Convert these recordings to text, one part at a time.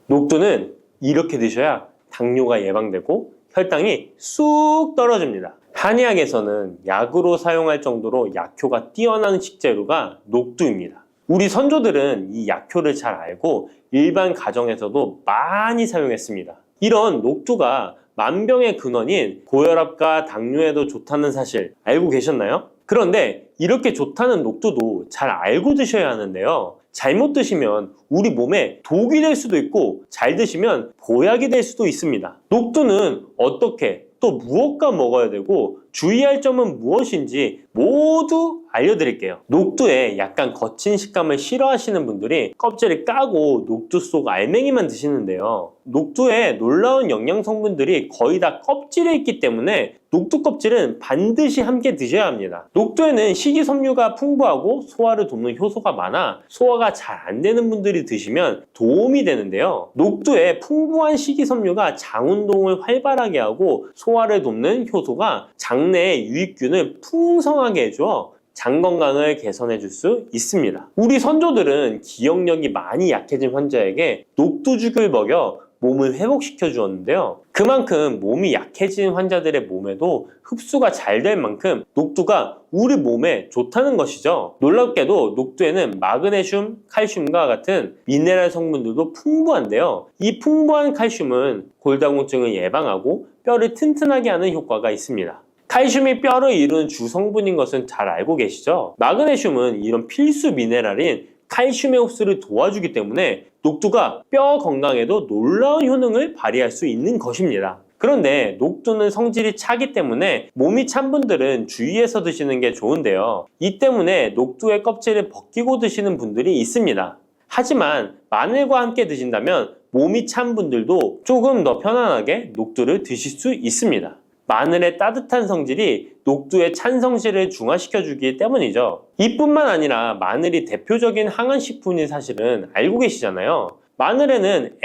녹두는 이렇게 드셔야 당뇨가 예방되고 혈당이 쑥 떨어집니다. 한의학에서는 약으로 사용할 정도로 약효가 뛰어난 식재료가 녹두입니다. 우리 선조들은 이 약효를 잘 알고 일반 가정에서도 많이 사용했습니다. 이런 녹두가 만병의 근원인 고혈압과 당뇨에도 좋다는 사실 알고 계셨나요? 그런데 이렇게 좋다는 녹두도 잘 알고 드셔야 하는데요. 잘못 드시면 우리 몸에 독이 될 수도 있고 잘 드시면 보약이 될 수도 있습니다. 녹두는 어떻게 또 무엇과 먹어야 되고 주의할 점은 무엇인지 모두 알려드릴게요. 녹두에 약간 거친 식감을 싫어하시는 분들이 껍질을 까고 녹두 속 알맹이만 드시는데요. 녹두에 놀라운 영양 성분들이 거의 다 껍질에 있기 때문에 녹두 껍질은 반드시 함께 드셔야 합니다. 녹두에는 식이섬유가 풍부하고 소화를 돕는 효소가 많아 소화가 잘 안 되는 분들이 드시면 도움이 되는데요. 녹두에 풍부한 식이섬유가 장 운동을 활발하게 하고 소화를 돕는 효소가 장내의 유익균을 풍성하게 해줘 장 건강을 개선해 줄 수 있습니다. 우리 선조들은 기억력이 많이 약해진 환자에게 녹두죽을 먹여 몸을 회복시켜 주었는데요. 그만큼 몸이 약해진 환자들의 몸에도 흡수가 잘 될 만큼 녹두가 우리 몸에 좋다는 것이죠. 놀랍게도 녹두에는 마그네슘, 칼슘과 같은 미네랄 성분들도 풍부한데요. 이 풍부한 칼슘은 골다공증을 예방하고 뼈를 튼튼하게 하는 효과가 있습니다. 칼슘이 뼈를 이루는 주성분인 것은 잘 알고 계시죠? 마그네슘은 이런 필수 미네랄인 칼슘의 흡수를 도와주기 때문에 녹두가 뼈 건강에도 놀라운 효능을 발휘할 수 있는 것입니다. 그런데 녹두는 성질이 차기 때문에 몸이 찬 분들은 주의해서 드시는 게 좋은데요. 이 때문에 녹두의 껍질을 벗기고 드시는 분들이 있습니다. 하지만 마늘과 함께 드신다면 몸이 찬 분들도 조금 더 편안하게 녹두를 드실 수 있습니다. 마늘의 따뜻한 성질이 녹두의 찬 성질을 중화시켜주기 때문이죠. 이뿐만 아니라 마늘이 대표적인 항암식품인 사실은 알고 계시잖아요. 마늘에는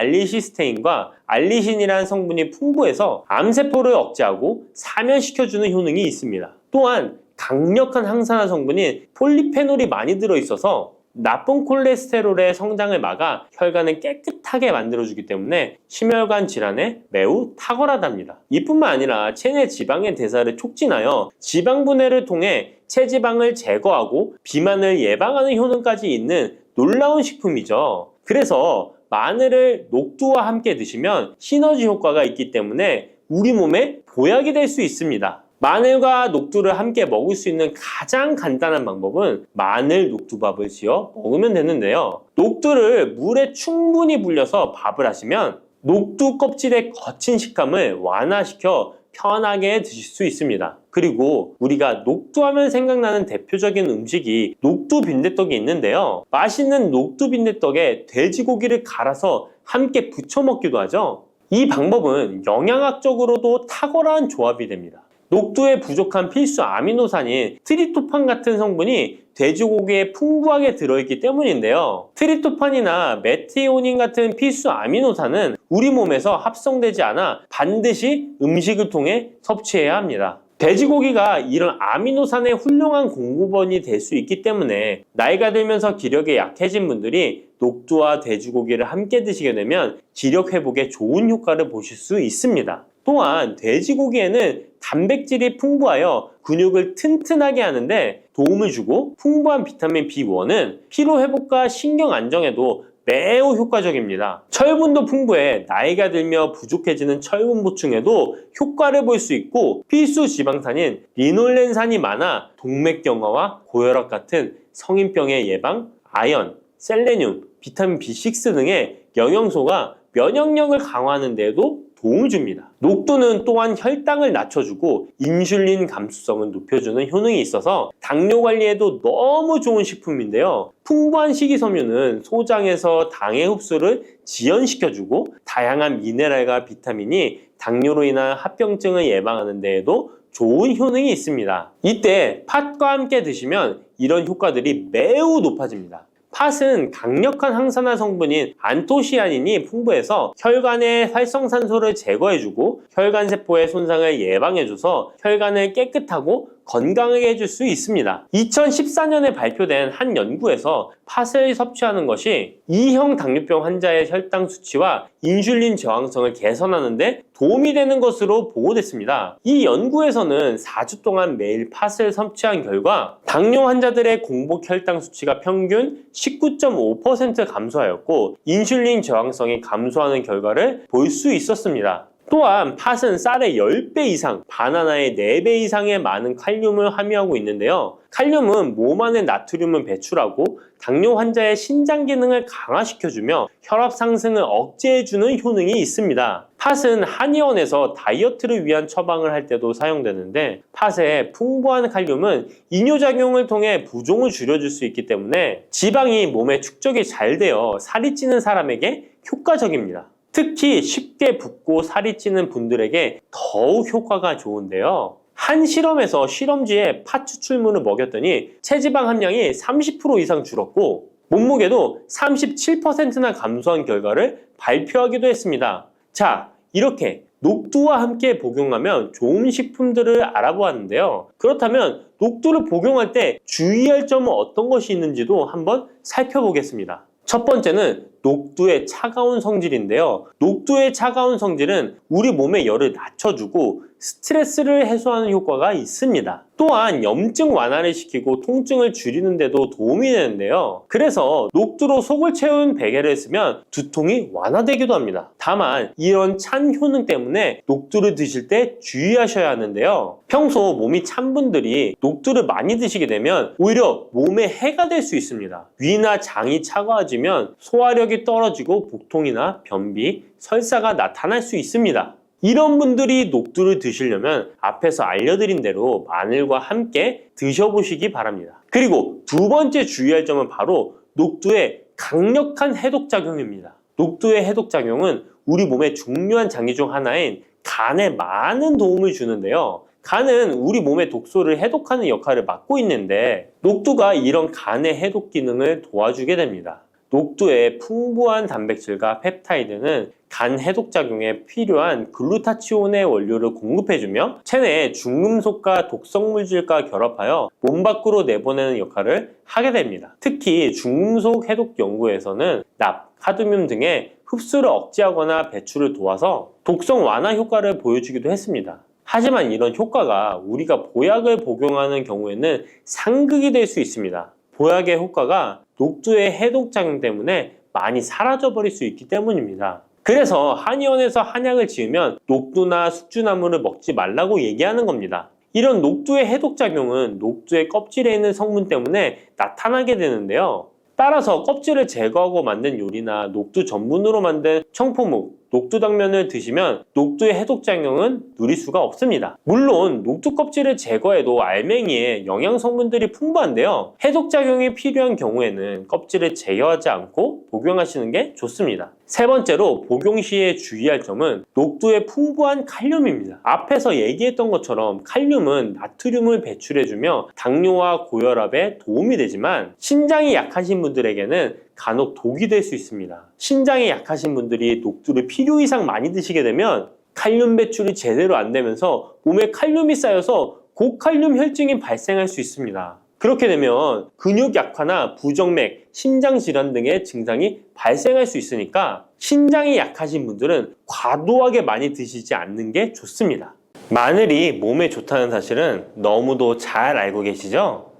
S알리시스테인과 알리신이라는 성분이 풍부해서 암세포를 억제하고 사면시켜주는 효능이 있습니다. 또한 강력한 항산화 성분인 폴리페놀이 많이 들어있어서 나쁜 콜레스테롤의 성장을 막아 혈관을 깨끗하게 만들어주기 때문에 심혈관 질환에 매우 탁월하답니다. 이뿐만 아니라 체내 지방의 대사를 촉진하여 지방 분해를 통해 체지방을 제거하고 비만을 예방하는 효능까지 있는 놀라운 식품이죠. 그래서 마늘을 녹두와 함께 드시면 시너지 효과가 있기 때문에 우리 몸에 보약이 될 수 있습니다. 마늘과 녹두를 함께 먹을 수 있는 가장 간단한 방법은 마늘 녹두밥을 지어 먹으면 되는데요. 녹두를 물에 충분히 불려서 밥을 하시면 녹두 껍질의 거친 식감을 완화시켜 편하게 드실 수 있습니다. 그리고 우리가 녹두하면 생각나는 대표적인 음식이 녹두 빈대떡이 있는데요. 맛있는 녹두 빈대떡에 돼지고기를 갈아서 함께 부쳐 먹기도 하죠. 이 방법은 영양학적으로도 탁월한 조합이 됩니다. 녹두에 부족한 필수 아미노산인 트립토판 같은 성분이 돼지고기에 풍부하게 들어있기 때문인데요. 트립토판이나 메티오닌 같은 필수 아미노산은 우리 몸에서 합성되지 않아 반드시 음식을 통해 섭취해야 합니다. 돼지고기가 이런 아미노산의 훌륭한 공급원이 될 수 있기 때문에 나이가 들면서 기력이 약해진 분들이 녹두와 돼지고기를 함께 드시게 되면 기력 회복에 좋은 효과를 보실 수 있습니다. 또한 돼지고기에는 단백질이 풍부하여 근육을 튼튼하게 하는데 도움을 주고 풍부한 비타민 B1은 피로 회복과 신경 안정에도 매우 효과적입니다. 철분도 풍부해 나이가 들며 부족해지는 철분 보충에도 효과를 볼 수 있고 필수 지방산인 리놀렌산이 많아 동맥경화와 고혈압 같은 성인병의 예방, 아연, 셀레늄, 비타민 B6 등의 영양소가 면역력을 강화하는 데에도 도움을 줍니다. 녹두는 또한 혈당을 낮춰주고 인슐린 감수성을 높여주는 효능이 있어서 당뇨 관리에도 너무 좋은 식품인데요. 풍부한 식이섬유는 소장에서 당의 흡수를 지연시켜주고 다양한 미네랄과 비타민이 당뇨로 인한 합병증을 예방하는 데에도 좋은 효능이 있습니다. 이때 팥과 함께 드시면 이런 효과들이 매우 높아집니다. 팥은 강력한 항산화 성분인 안토시아닌이 풍부해서 혈관의 활성산소를 제거해주고 혈관세포의 손상을 예방해줘서 혈관을 깨끗하고 건강하게 해줄 수 있습니다. 2014년에 발표된 한 연구에서 팥을 섭취하는 것이 2형 당뇨병 환자의 혈당 수치와 인슐린 저항성을 개선하는 데 도움이 되는 것으로 보고됐습니다. 이 연구에서는 4주 동안 매일 팥을 섭취한 결과 당뇨 환자들의 공복 혈당 수치가 평균 19.5% 감소하였고 인슐린 저항성이 감소하는 결과를 볼 수 있었습니다. 또한 팥은 쌀의 10배 이상, 바나나의 4배 이상의 많은 칼륨을 함유하고 있는데요. 칼륨은 몸 안에 나트륨을 배출하고 당뇨 환자의 신장 기능을 강화시켜주며 혈압 상승을 억제해주는 효능이 있습니다. 팥은 한의원에서 다이어트를 위한 처방을 할 때도 사용되는데 팥의 풍부한 칼륨은 이뇨작용을 통해 부종을 줄여줄 수 있기 때문에 지방이 몸에 축적이 잘 되어 살이 찌는 사람에게 효과적입니다. 특히 쉽게 붓고 살이 찌는 분들에게 더욱 효과가 좋은데요. 한 실험에서 실험쥐에 팥 추출물을 먹였더니 체지방 함량이 30% 이상 줄었고 몸무게도 37%나 감소한 결과를 발표하기도 했습니다. 자, 이렇게 녹두와 함께 복용하면 좋은 식품들을 알아보았는데요. 그렇다면 녹두를 복용할 때 주의할 점은 어떤 것이 있는지도 한번 살펴보겠습니다. 첫 번째는 녹두의 차가운 성질인데요. 녹두의 차가운 성질은 우리 몸의 열을 낮춰주고 스트레스를 해소하는 효과가 있습니다. 또한 염증 완화를 시키고 통증을 줄이는 데도 도움이 되는데요. 그래서 녹두로 속을 채운 베개를 쓰면 두통이 완화되기도 합니다. 다만 이런 찬 효능 때문에 녹두를 드실 때 주의하셔야 하는데요. 평소 몸이 찬 분들이 녹두를 많이 드시게 되면 오히려 몸에 해가 될 수 있습니다. 위나 장이 차가워지면 소화력이 떨어지고 복통이나 변비, 설사가 나타날 수 있습니다. 이런 분들이 녹두를 드시려면 앞에서 알려드린 대로 마늘과 함께 드셔보시기 바랍니다. 그리고 두 번째 주의할 점은 바로 녹두의 강력한 해독작용입니다. 녹두의 해독작용은 우리 몸의 중요한 장기 중 하나인 간에 많은 도움을 주는데요. 간은 우리 몸의 독소를 해독하는 역할을 맡고 있는데 녹두가 이런 간의 해독 기능을 도와주게 됩니다. 녹두의 풍부한 단백질과 펩타이드는 간 해독작용에 필요한 글루타치온의 원료를 공급해주며 체내에 중금속과 독성물질과 결합하여 몸 밖으로 내보내는 역할을 하게 됩니다. 특히 중금속 해독 연구에서는 납, 카드뮴 등의 흡수를 억제하거나 배출을 도와서 독성 완화 효과를 보여주기도 했습니다. 하지만 이런 효과가 우리가 보약을 복용하는 경우에는 상극이 될 수 있습니다. 보약의 효과가 녹두의 해독작용 때문에 많이 사라져버릴 수 있기 때문입니다. 그래서 한의원에서 한약을 지으면 녹두나 숙주나물을 먹지 말라고 얘기하는 겁니다. 이런 녹두의 해독작용은 녹두의 껍질에 있는 성분 때문에 나타나게 되는데요. 따라서 껍질을 제거하고 만든 요리나 녹두 전분으로 만든 청포묵, 녹두당면을 드시면 녹두의 해독작용은 누릴 수가 없습니다. 물론 녹두 껍질을 제거해도 알맹이에 영양성분들이 풍부한데요. 해독작용이 필요한 경우에는 껍질을 제거하지 않고 복용하시는 게 좋습니다. 세 번째로 복용 시에 주의할 점은 녹두의 풍부한 칼륨입니다. 앞에서 얘기했던 것처럼 칼륨은 나트륨을 배출해주며 당뇨와 고혈압에 도움이 되지만 신장이 약하신 분들에게는 간혹 독이 될 수 있습니다. 신장이 약하신 분들이 녹두를 필요 이상 많이 드시게 되면 칼륨 배출이 제대로 안 되면서 몸에 칼륨이 쌓여서 고칼륨 혈증이 발생할 수 있습니다. 그렇게 되면 근육 약화나 부정맥, 심장 질환 등의 증상이 발생할 수 있으니까 신장이 약하신 분들은 과도하게 많이 드시지 않는 게 좋습니다. 마늘이 몸에 좋다는 사실은 너무도 잘 알고 계시죠?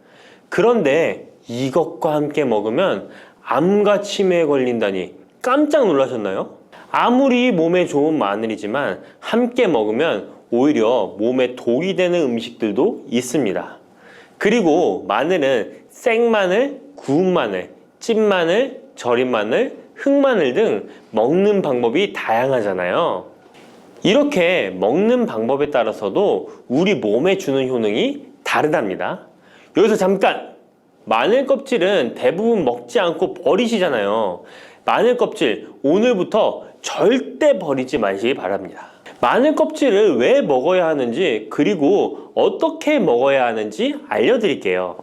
그런데 이것과 함께 먹으면 암과 치매에 걸린다니 깜짝 놀라셨나요? 아무리 몸에 좋은 마늘이지만 함께 먹으면 오히려 몸에 독이 되는 음식들도 있습니다. 그리고 마늘은 생마늘, 구운 마늘, 찐마늘, 절인 마늘, 흑마늘 등 먹는 방법이 다양하잖아요. 이렇게 먹는 방법에 따라서도 우리 몸에 주는 효능이 다르답니다. 여기서 잠깐! 마늘 껍질은 대부분 먹지 않고 버리시잖아요. 마늘 껍질 오늘부터 절대 버리지 마시기 바랍니다. 마늘 껍질을 왜 먹어야 하는지 그리고 어떻게 먹어야 하는지 알려드릴게요.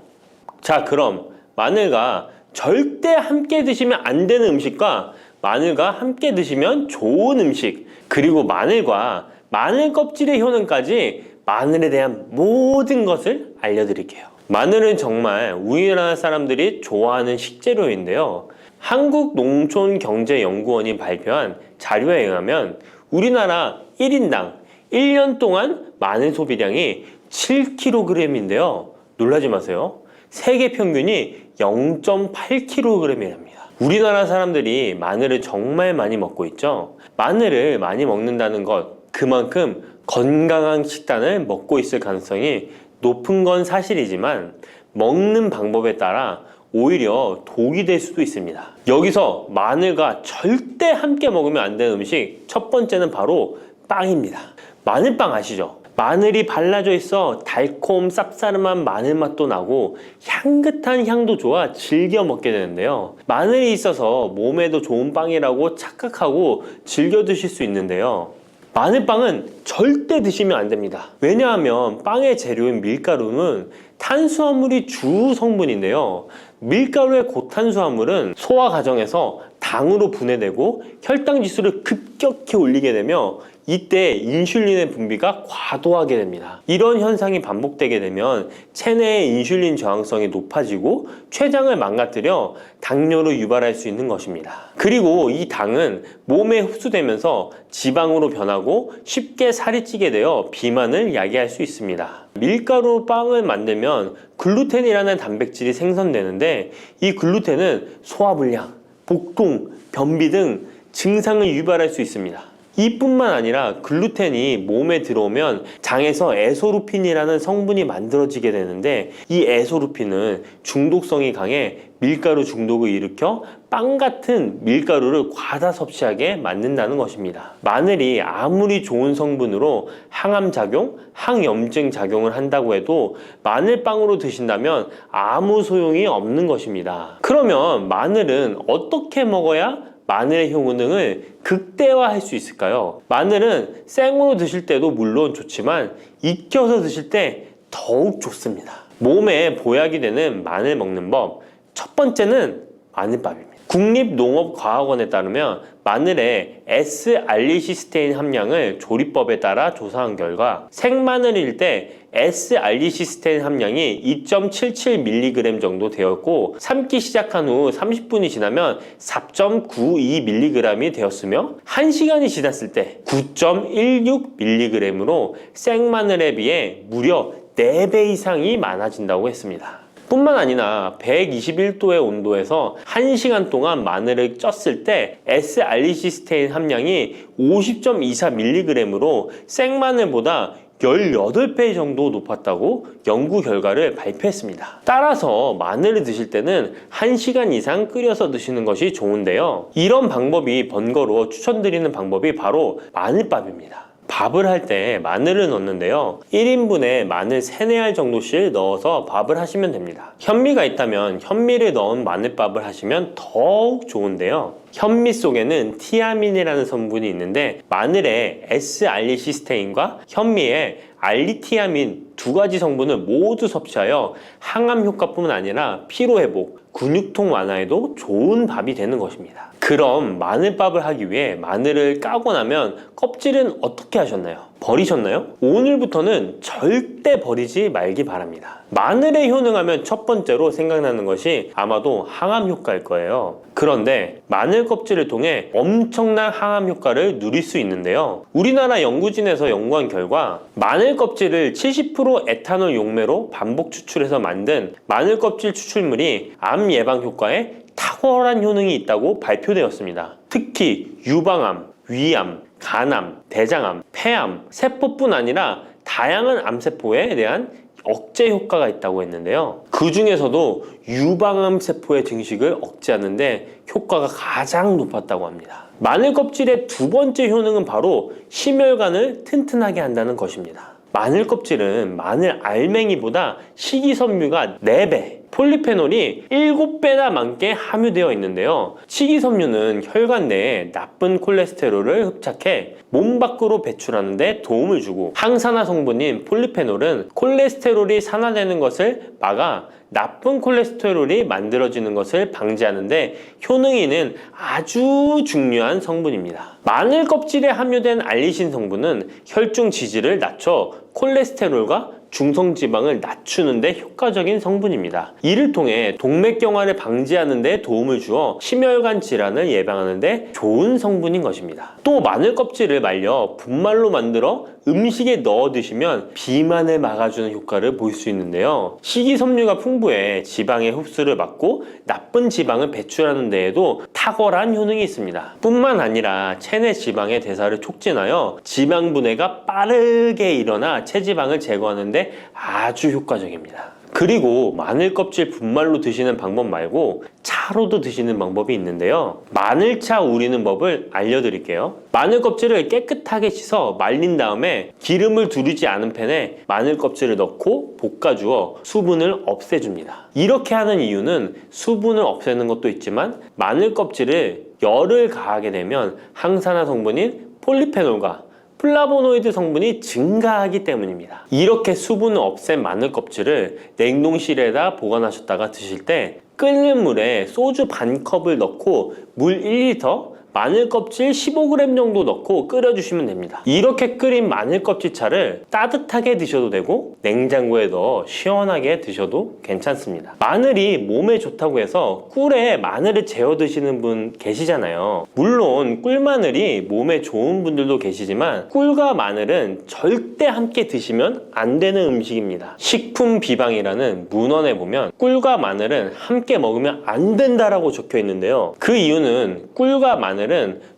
자, 그럼 마늘과 절대 함께 드시면 안 되는 음식과 마늘과 함께 드시면 좋은 음식, 그리고 마늘과 마늘 껍질의 효능까지 마늘에 대한 모든 것을 알려드릴게요. 마늘은 정말 우리나라 사람들이 좋아하는 식재료인데요. 한국농촌경제연구원이 발표한 자료에 의하면 우리나라 1인당 1년 동안 마늘 소비량이 7kg인데요. 놀라지 마세요. 세계 평균이 0.8kg이랍니다. 우리나라 사람들이 마늘을 정말 많이 먹고 있죠. 마늘을 많이 먹는다는 것, 그만큼 건강한 식단을 먹고 있을 가능성이 높은 건 사실이지만 먹는 방법에 따라 오히려 독이 될 수도 있습니다. 여기서 마늘과 절대 함께 먹으면 안 되는 음식 첫 번째는 바로 빵입니다. 마늘빵 아시죠? 마늘이 발라져 있어 달콤 쌉싸름한 마늘 맛도 나고 향긋한 향도 좋아 즐겨 먹게 되는데요. 마늘이 있어서 몸에도 좋은 빵이라고 착각하고 즐겨 드실 수 있는데요. 마늘빵은 절대 드시면 안 됩니다. 왜냐하면 빵의 재료인 밀가루는 탄수화물이 주 성분인데요. 밀가루의 고탄수화물은 소화 과정에서 당으로 분해되고 혈당 지수를 급격히 올리게 되며 이때 인슐린의 분비가 과도하게 됩니다. 이런 현상이 반복되게 되면 체내의 인슐린 저항성이 높아지고 췌장을 망가뜨려 당뇨를 유발할 수 있는 것입니다. 그리고 이 당은 몸에 흡수되면서 지방으로 변하고 쉽게 살이 찌게 되어 비만을 야기할 수 있습니다. 밀가루 빵을 만들면 글루텐이라는 단백질이 생성되는데 이 글루텐은 소화불량, 복통, 변비 등 증상을 유발할 수 있습니다. 이뿐만 아니라 글루텐이 몸에 들어오면 장에서 에소루핀이라는 성분이 만들어지게 되는데 이 에소루핀은 중독성이 강해 밀가루 중독을 일으켜 빵 같은 밀가루를 과다 섭취하게 만든다는 것입니다. 마늘이 아무리 좋은 성분으로 항암작용, 항염증 작용을 한다고 해도 마늘빵으로 드신다면 아무 소용이 없는 것입니다. 그러면 마늘은 어떻게 먹어야 마늘의 효능을 극대화할 수 있을까요? 마늘은 생으로 드실 때도 물론 좋지만 익혀서 드실 때 더욱 좋습니다. 몸에 보약이 되는 마늘 먹는 법, 첫 번째는 마늘밥입니다. 국립농업과학원에 따르면 마늘의 S-알리시스테인 함량을 조리법에 따라 조사한 결과 생마늘일 때 S-알리시스테인 함량이 2.77mg 정도 되었고 삶기 시작한 후 30분이 지나면 4.92mg이 되었으며 1시간이 지났을 때 9.16mg으로 생마늘에 비해 무려 4배 이상이 많아진다고 했습니다. 뿐만 아니라 121도의 온도에서 1시간 동안 마늘을 쪘을 때 S-알리시스테인 함량이 50.24mg으로 생마늘보다 18배 정도 높았다고 연구 결과를 발표했습니다. 따라서 마늘을 드실 때는 1시간 이상 끓여서 드시는 것이 좋은데요. 이런 방법이 번거로워 추천드리는 방법이 바로 마늘밥입니다. 밥을 할 때 마늘을 넣는데요. 1인분에 마늘 3, 4알 정도씩 넣어서 밥을 하시면 됩니다. 현미가 있다면 현미를 넣은 마늘밥을 하시면 더욱 좋은데요. 현미 속에는 티아민이라는 성분이 있는데 마늘의 S-알리시스테인과 현미의 알리티아민 두 가지 성분을 모두 섭취하여 항암 효과뿐만 아니라 피로회복, 근육통 완화에도 좋은 밥이 되는 것입니다. 그럼 마늘밥을 하기 위해 마늘을 까고 나면 껍질은 어떻게 하셨나요? 버리셨나요? 오늘부터는 절대 버리지 말기 바랍니다. 마늘에 효능하면 첫 번째로 생각나는 것이 아마도 항암 효과일 거예요. 그런데 마늘 껍질을 통해 엄청난 항암 효과를 누릴 수 있는데요. 우리나라 연구진에서 연구한 결과 마늘 껍질을 70% 에탄올 용매로 반복 추출해서 만든 마늘 껍질 추출물이 암 예방 효과에 탁월한 효능이 있다고 발표되었습니다. 특히 유방암, 위암, 간암, 대장암, 폐암, 세포뿐 아니라 다양한 암세포에 대한 억제 효과가 있다고 했는데요. 그 중에서도 유방암 세포의 증식을 억제하는 데 효과가 가장 높았다고 합니다. 마늘 껍질의 두 번째 효능은 바로 심혈관을 튼튼하게 한다는 것입니다. 마늘 껍질은 마늘 알맹이보다 식이섬유가 4배, 폴리페놀이 7배나 많게 함유되어 있는데요. 식이섬유는 혈관 내에 나쁜 콜레스테롤을 흡착해 몸 밖으로 배출하는 데 도움을 주고, 항산화 성분인 폴리페놀은 콜레스테롤이 산화되는 것을 막아 나쁜 콜레스테롤이 만들어지는 것을 방지하는데 효능이 있는 아주 중요한 성분입니다. 마늘 껍질에 함유된 알리신 성분은 혈중 지질을 낮춰 콜레스테롤과 중성지방을 낮추는 데 효과적인 성분입니다. 이를 통해 동맥경화를 방지하는 데 도움을 주어 심혈관 질환을 예방하는 데 좋은 성분인 것입니다. 또 마늘 껍질을 말려 분말로 만들어 음식에 넣어 드시면 비만을 막아주는 효과를 볼 수 있는데요. 식이섬유가 풍부해 지방의 흡수를 막고 나쁜 지방을 배출하는 데에도 탁월한 효능이 있습니다. 뿐만 아니라 체내 지방의 대사를 촉진하여 지방 분해가 빠르게 일어나 체지방을 제거하는 데 아주 효과적입니다. 그리고 마늘 껍질 분말로 드시는 방법 말고 차로도 드시는 방법이 있는데요. 마늘차 우리는 법을 알려드릴게요. 마늘 껍질을 깨끗하게 씻어 말린 다음에 기름을 두르지 않은 팬에 마늘 껍질을 넣고 볶아주어 수분을 없애줍니다. 이렇게 하는 이유는 수분을 없애는 것도 있지만 마늘 껍질을 열을 가하게 되면 항산화 성분인 폴리페놀과 플라보노이드 성분이 증가하기 때문입니다. 이렇게 수분을 없앤 마늘 껍질을 냉동실에다 보관하셨다가 드실 때 끓는 물에 소주 반 컵을 넣고 물 1리터, 마늘 껍질 15g 정도 넣고 끓여주시면 됩니다. 이렇게 끓인 마늘 껍질 차를 따뜻하게 드셔도 되고 냉장고에 넣어 시원하게 드셔도 괜찮습니다. 마늘이 몸에 좋다고 해서 꿀에 마늘을 재워 드시는 분 계시잖아요. 물론 꿀마늘이 몸에 좋은 분들도 계시지만 꿀과 마늘은 절대 함께 드시면 안 되는 음식입니다. 식품 비방이라는 문헌에 보면 꿀과 마늘은 함께 먹으면 안 된다라고 적혀 있는데요. 그 이유는 꿀과 마늘은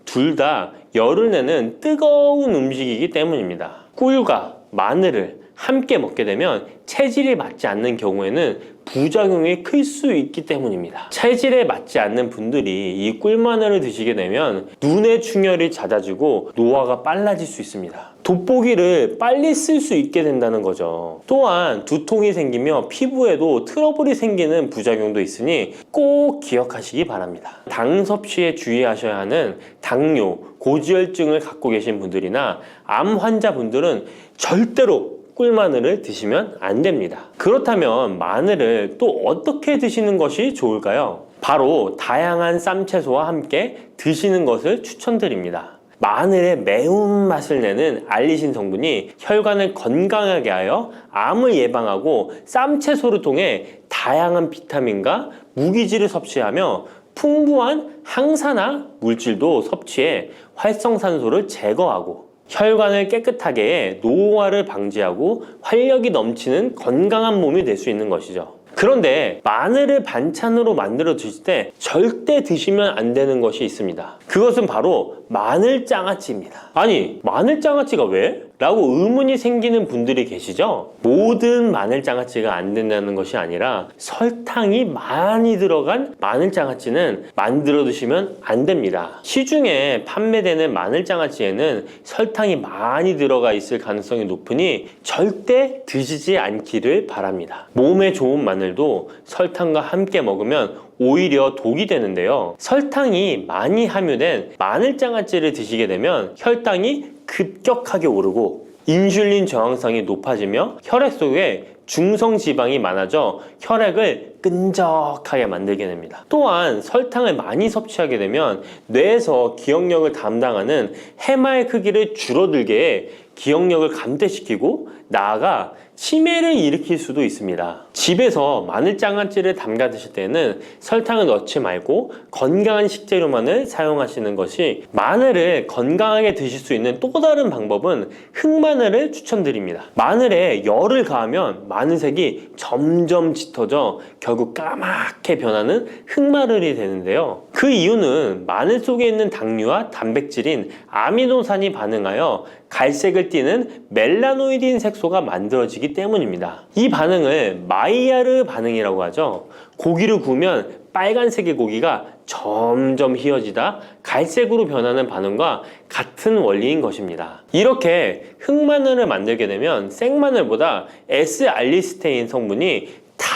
둘 다 열을 내는 뜨거운 음식이기 때문입니다. 꿀과 마늘을 함께 먹게 되면 체질이 맞지 않는 경우에는 부작용이 클 수 있기 때문입니다. 체질에 맞지 않는 분들이 이 꿀마늘을 드시게 되면 눈의 충혈이 잦아지고 노화가 빨라질 수 있습니다. 돋보기를 빨리 쓸 수 있게 된다는 거죠. 또한 두통이 생기며 피부에도 트러블이 생기는 부작용도 있으니 꼭 기억하시기 바랍니다. 당 섭취에 주의하셔야 하는 당뇨, 고지혈증을 갖고 계신 분들이나 암 환자분들은 절대로 꿀마늘을 드시면 안 됩니다. 그렇다면 마늘을 또 어떻게 드시는 것이 좋을까요? 바로 다양한 쌈채소와 함께 드시는 것을 추천드립니다. 마늘의 매운맛을 내는 알리신 성분이 혈관을 건강하게 하여 암을 예방하고 쌈채소를 통해 다양한 비타민과 무기질을 섭취하며 풍부한 항산화 물질도 섭취해 활성산소를 제거하고 혈관을 깨끗하게 해 노화를 방지하고 활력이 넘치는 건강한 몸이 될 수 있는 것이죠. 그런데 마늘을 반찬으로 만들어 드실 때 절대 드시면 안 되는 것이 있습니다. 그것은 바로 마늘장아찌입니다. 아니, 마늘장아찌가 왜? 라고 의문이 생기는 분들이 계시죠? 모든 마늘장아찌가 안 된다는 것이 아니라 설탕이 많이 들어간 마늘장아찌는 만들어 드시면 안 됩니다. 시중에 판매되는 마늘장아찌에는 설탕이 많이 들어가 있을 가능성이 높으니 절대 드시지 않기를 바랍니다. 몸에 좋은 마늘도 설탕과 함께 먹으면 오히려 독이 되는데요. 설탕이 많이 함유된 마늘장아찌를 드시게 되면 혈당이 급격하게 오르고 인슐린 저항성이 높아지며 혈액 속에 중성지방이 많아져 혈액을 끈적하게 만들게 됩니다. 또한 설탕을 많이 섭취하게 되면 뇌에서 기억력을 담당하는 해마의 크기를 줄어들게 해 기억력을 감퇴시키고 나아가 치매를 일으킬 수도 있습니다. 집에서 마늘장아찌를 담가 드실 때는 설탕을 넣지 말고 건강한 식재료만을 사용하시는 것이, 마늘을 건강하게 드실 수 있는 또 다른 방법은 흑마늘을 추천드립니다. 마늘에 열을 가하면 마늘색이 점점 짙어져 결국 까맣게 변하는 흑마늘이 되는데요. 그 이유는 마늘 속에 있는 당류와 단백질인 아미노산이 반응하여 갈색을 띠는 멜라노이딘 색소가 만들어지기 때문입니다. 이 반응을 마이야르 반응이라고 하죠. 고기를 구우면 빨간색의 고기가 점점 희어지다 갈색으로 변하는 반응과 같은 원리인 것입니다. 이렇게 흑마늘을 만들게 되면 생마늘보다 S알리스테인 성분이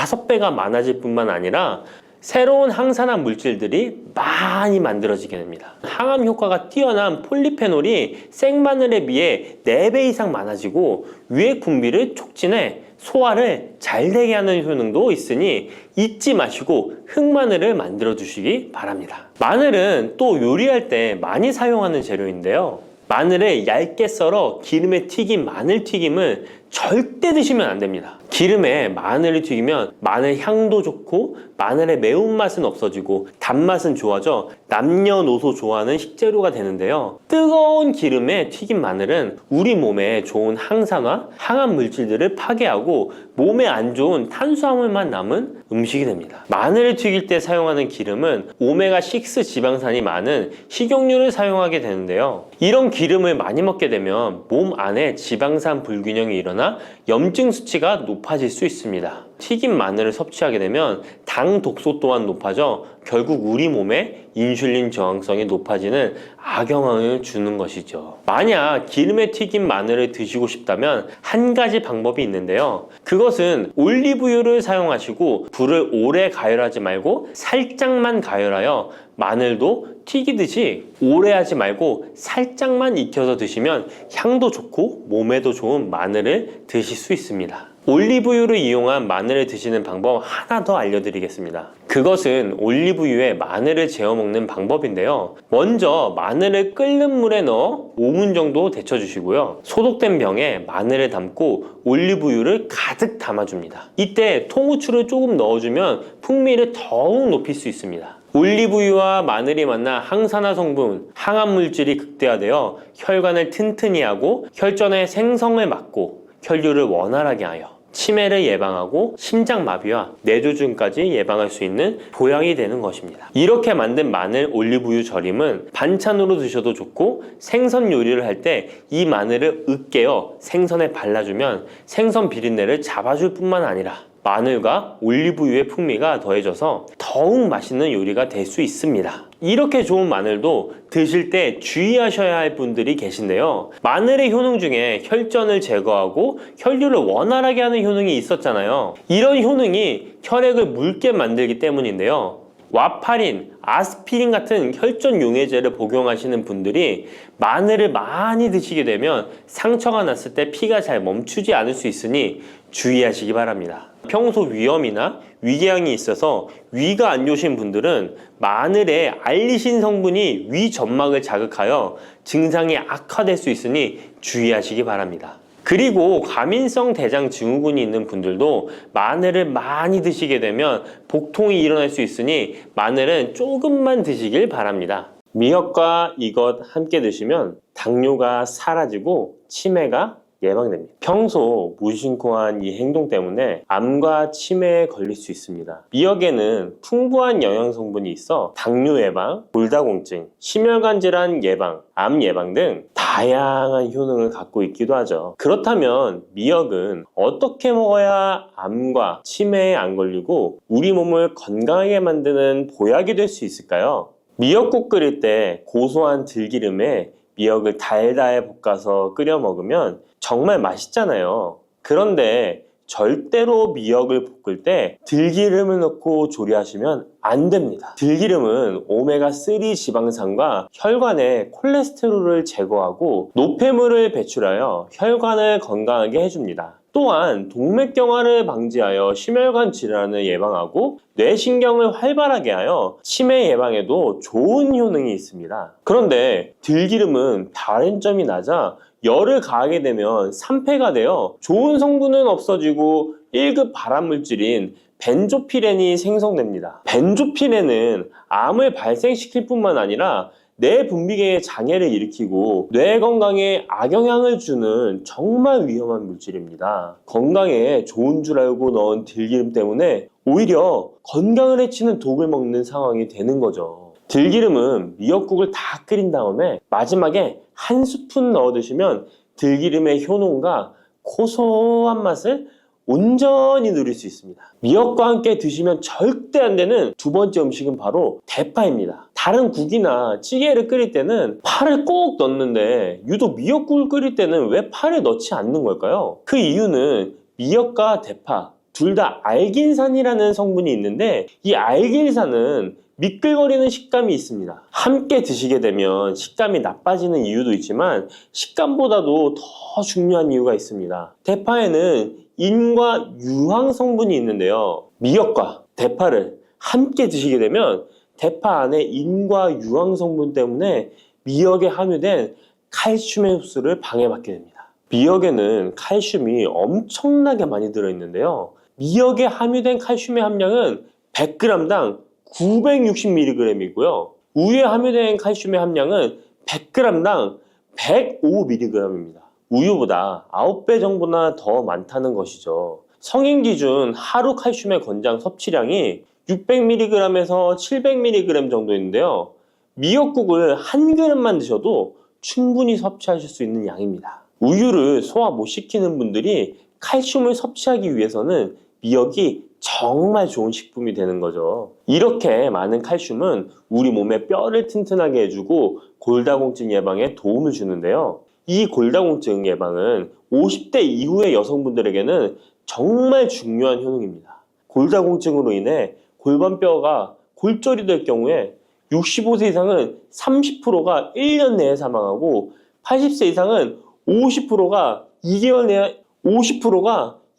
5배가 많아질 뿐만 아니라 새로운 항산화 물질들이 많이 만들어지게 됩니다. 항암 효과가 뛰어난 폴리페놀이 생마늘에 비해 4배 이상 많아지고 유액 분비를 촉진해 소화를 잘 되게 하는 효능도 있으니 잊지 마시고 흑마늘을 만들어 주시기 바랍니다. 마늘은 또 요리할 때 많이 사용하는 재료인데요. 마늘을 얇게 썰어 기름에 튀긴 마늘 튀김을 절대 드시면 안 됩니다. 기름에 마늘을 튀기면 마늘 향도 좋고 마늘의 매운맛은 없어지고 단맛은 좋아져 남녀노소 좋아하는 식재료가 되는데요. 뜨거운 기름에 튀긴 마늘은 우리 몸에 좋은 항산화, 항암 물질들을 파괴하고 몸에 안 좋은 탄수화물만 남은 음식이 됩니다. 마늘을 튀길 때 사용하는 기름은 오메가6 지방산이 많은 식용유를 사용하게 되는데요. 이런 기름을 많이 먹게 되면 몸 안에 지방산 불균형이 일어나 염증 수치가 높아질 수 있습니다. 튀긴 마늘을 섭취하게 되면 당 독소 또한 높아져 결국 우리 몸에 인슐린 저항성이 높아지는 악영향을 주는 것이죠. 만약 기름에 튀긴 마늘을 드시고 싶다면 한 가지 방법이 있는데요. 그것은 올리브유를 사용하시고 불을 오래 가열하지 말고 살짝만 가열하여 마늘도 튀기듯이 오래 하지 말고 살짝만 익혀서 드시면 향도 좋고 몸에도 좋은 마늘을 드실 수 있습니다. 올리브유를 이용한 마늘을 드시는 방법 하나 더 알려드리겠습니다. 그것은 올리브유에 마늘을 재워 먹는 방법인데요. 먼저 마늘을 끓는 물에 넣어 5분 정도 데쳐주시고요. 소독된 병에 마늘을 담고 올리브유를 가득 담아줍니다. 이때 통후추를 조금 넣어주면 풍미를 더욱 높일 수 있습니다. 올리브유와 마늘이 만나 항산화 성분, 항암 물질이 극대화되어 혈관을 튼튼히 하고 혈전의 생성을 막고 혈류를 원활하게 하여 치매를 예방하고 심장마비와 뇌졸중까지 예방할 수 있는 보약이 되는 것입니다. 이렇게 만든 마늘 올리브유 절임은 반찬으로 드셔도 좋고 생선 요리를 할 때 이 마늘을 으깨어 생선에 발라주면 생선 비린내를 잡아줄 뿐만 아니라 마늘과 올리브유의 풍미가 더해져서 더욱 맛있는 요리가 될 수 있습니다. 이렇게 좋은 마늘도 드실 때 주의하셔야 할 분들이 계신데요. 마늘의 효능 중에 혈전을 제거하고 혈류를 원활하게 하는 효능이 있었잖아요. 이런 효능이 혈액을 묽게 만들기 때문인데요. 와파린, 아스피린 같은 혈전 용해제를 복용하시는 분들이 마늘을 많이 드시게 되면 상처가 났을 때 피가 잘 멈추지 않을 수 있으니 주의하시기 바랍니다. 평소 위염이나 위궤양이 있어서 위가 안 좋으신 분들은 마늘에 알리신 성분이 위 점막을 자극하여 증상이 악화될 수 있으니 주의하시기 바랍니다. 그리고 과민성 대장 증후군이 있는 분들도 마늘을 많이 드시게 되면 복통이 일어날 수 있으니 마늘은 조금만 드시길 바랍니다. 미역과 이것 함께 드시면 당뇨가 사라지고 치매가 예방됩니다. 평소 무심코한 이 행동 때문에 암과 치매에 걸릴 수 있습니다. 미역에는 풍부한 영양 성분이 있어 당뇨 예방, 골다공증, 심혈관 질환 예방, 암 예방 등 다양한 효능을 갖고 있기도 하죠. 그렇다면 미역은 어떻게 먹어야 암과 치매에 안 걸리고 우리 몸을 건강하게 만드는 보약이 될 수 있을까요? 미역국 끓일 때 고소한 들기름에 미역을 달달 볶아서 끓여 먹으면 정말 맛있잖아요. 그런데 절대로 미역을 볶을 때 들기름을 넣고 조리하시면 안 됩니다. 들기름은 오메가3 지방산과 혈관의 콜레스테롤을 제거하고 노폐물을 배출하여 혈관을 건강하게 해줍니다. 또한 동맥경화를 방지하여 심혈관 질환을 예방하고 뇌신경을 활발하게 하여 치매 예방에도 좋은 효능이 있습니다. 그런데 들기름은 다른 점이 낮아 열을 가하게 되면 산패가 되어 좋은 성분은 없어지고 1급 발암물질인 벤조피렌이 생성됩니다. 벤조피렌은 암을 발생시킬 뿐만 아니라 뇌 분비계의 장애를 일으키고 뇌 건강에 악영향을 주는 정말 위험한 물질입니다. 건강에 좋은 줄 알고 넣은 들기름 때문에 오히려 건강을 해치는 독을 먹는 상황이 되는 거죠. 들기름은 미역국을 다 끓인 다음에 마지막에 한 스푼 넣어 드시면 들기름의 효능과 고소한 맛을 온전히 누릴 수 있습니다. 미역과 함께 드시면 절대 안 되는 두 번째 음식은 바로 대파입니다. 다른 국이나 찌개를 끓일 때는 파를 꼭 넣는데 유독 미역국을 끓일 때는 왜 파를 넣지 않는 걸까요? 그 이유는 미역과 대파 둘 다 알긴산이라는 성분이 있는데 이 알긴산은 미끌거리는 식감이 있습니다. 함께 드시게 되면 식감이 나빠지는 이유도 있지만 식감보다도 더 중요한 이유가 있습니다. 대파에는 인과 유황 성분이 있는데요. 미역과 대파를 함께 드시게 되면 대파 안에 인과 유황 성분 때문에 미역에 함유된 칼슘의 흡수를 방해받게 됩니다. 미역에는 칼슘이 엄청나게 많이 들어있는데요. 미역에 함유된 칼슘의 함량은 100g당 960mg이고요. 우유에 함유된 칼슘의 함량은 100g당 105mg입니다. 우유보다 9배 정도나 더 많다는 것이죠. 성인 기준 하루 칼슘의 권장 섭취량이 600mg에서 700mg 정도인데요. 미역국을 한 그릇만 드셔도 충분히 섭취하실 수 있는 양입니다. 우유를 소화 못 시키는 분들이 칼슘을 섭취하기 위해서는 미역이 정말 좋은 식품이 되는 거죠. 이렇게 많은 칼슘은 우리 몸의 뼈를 튼튼하게 해주고 골다공증 예방에 도움을 주는데요. 이 골다공증 예방은 50대 이후의 여성분들에게는 정말 중요한 효능입니다. 골다공증으로 인해 골반뼈가 골절이 될 경우에 65세 이상은 30%가 1년 내에 사망하고 80세 이상은 50%가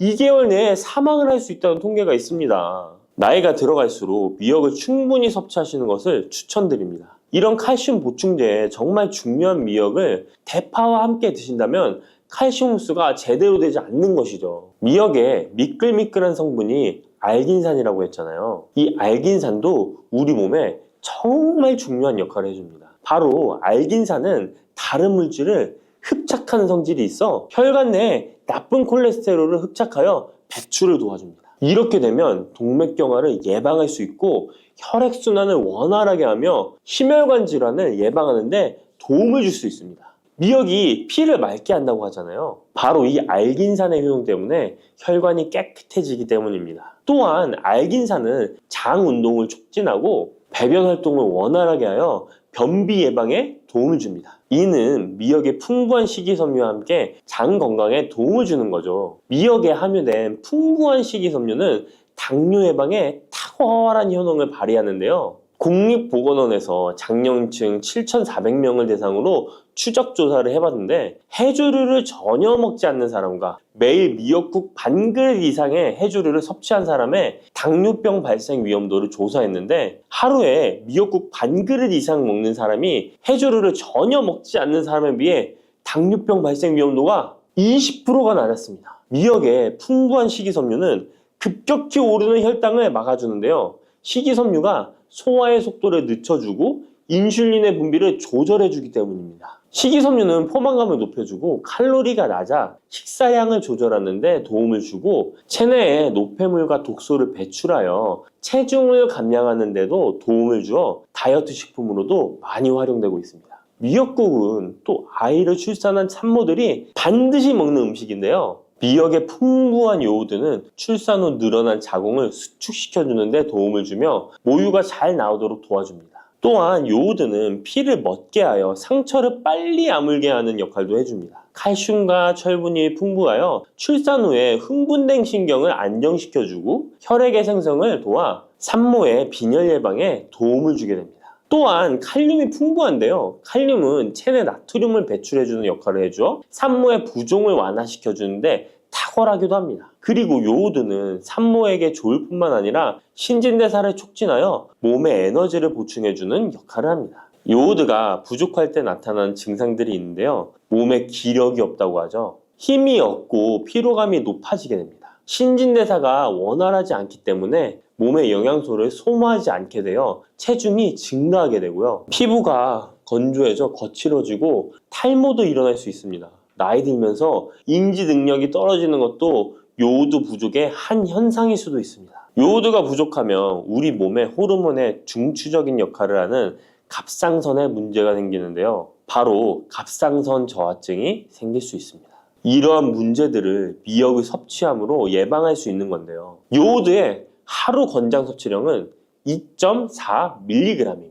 2개월 내에 사망을 할 수 있다는 통계가 있습니다. 나이가 들어갈수록 미역을 충분히 섭취하시는 것을 추천드립니다. 이런 칼슘 보충제에 정말 중요한 미역을 대파와 함께 드신다면 칼슘 흡수가 제대로 되지 않는 것이죠. 미역에 미끌미끌한 성분이 알긴산이라고 했잖아요. 이 알긴산도 우리 몸에 정말 중요한 역할을 해줍니다. 바로 알긴산은 다른 물질을 흡착하는 성질이 있어 혈관 내에 나쁜 콜레스테롤을 흡착하여 배출을 도와줍니다. 이렇게 되면 동맥경화를 예방할 수 있고 혈액순환을 원활하게 하며 심혈관 질환을 예방하는 데 도움을 줄 수 있습니다. 미역이 피를 맑게 한다고 하잖아요. 바로 이 알긴산의 효능 때문에 혈관이 깨끗해지기 때문입니다. 또한 알긴산은 장 운동을 촉진하고 배변 활동을 원활하게 하여 변비 예방에 도움을 줍니다. 이는 미역의 풍부한 식이섬유와 함께 장 건강에 도움을 주는 거죠. 미역에 함유된 풍부한 식이섬유는 당뇨 예방에 탁월한 효능을 발휘하는데요. 국립보건원에서 장년층 7,400명을 대상으로 추적 조사를 해봤는데 해조류를 전혀 먹지 않는 사람과 매일 미역국 반 그릇 이상의 해조류를 섭취한 사람의 당뇨병 발생 위험도를 조사했는데 하루에 미역국 반 그릇 이상 먹는 사람이 해조류를 전혀 먹지 않는 사람에 비해 당뇨병 발생 위험도가 20%가 낮았습니다. 미역의 풍부한 식이섬유는 급격히 오르는 혈당을 막아주는데요. 식이섬유가 소화의 속도를 늦춰주고 인슐린의 분비를 조절해주기 때문입니다. 식이섬유는 포만감을 높여주고 칼로리가 낮아 식사량을 조절하는 데 도움을 주고 체내에 노폐물과 독소를 배출하여 체중을 감량하는 데도 도움을 주어 다이어트 식품으로도 많이 활용되고 있습니다. 미역국은 또 아이를 출산한 산모들이 반드시 먹는 음식인데요. 미역의 풍부한 요오드는 출산 후 늘어난 자궁을 수축시켜주는 데 도움을 주며 모유가 잘 나오도록 도와줍니다. 또한 요오드는 피를 멎게 하여 상처를 빨리 아물게 하는 역할도 해줍니다. 칼슘과 철분이 풍부하여 출산 후에 흥분된 신경을 안정시켜주고 혈액의 생성을 도와 산모의 빈혈 예방에 도움을 주게 됩니다. 또한 칼륨이 풍부한데요. 칼륨은 체내 나트륨을 배출해주는 역할을 해줘 산모의 부종을 완화시켜주는데 탁월하기도 합니다. 그리고 요오드는 산모에게 좋을 뿐만 아니라 신진대사를 촉진하여 몸에 에너지를 보충해주는 역할을 합니다. 요오드가 부족할 때 나타나는 증상들이 있는데요. 몸에 기력이 없다고 하죠. 힘이 없고 피로감이 높아지게 됩니다. 신진대사가 원활하지 않기 때문에 몸의 영양소를 소모하지 않게 되어 체중이 증가하게 되고요. 피부가 건조해져 거칠어지고 탈모도 일어날 수 있습니다. 나이 들면서 인지 능력이 떨어지는 것도 요오드 부족의 한 현상일 수도 있습니다. 요오드가 부족하면 우리 몸의 호르몬의 중추적인 역할을 하는 갑상선에 문제가 생기는데요. 바로 갑상선 저하증이 생길 수 있습니다. 이러한 문제들을 미역을 섭취함으로 예방할 수 있는 건데요. 요오드의 하루 권장 섭취량은 2.4mg입니다.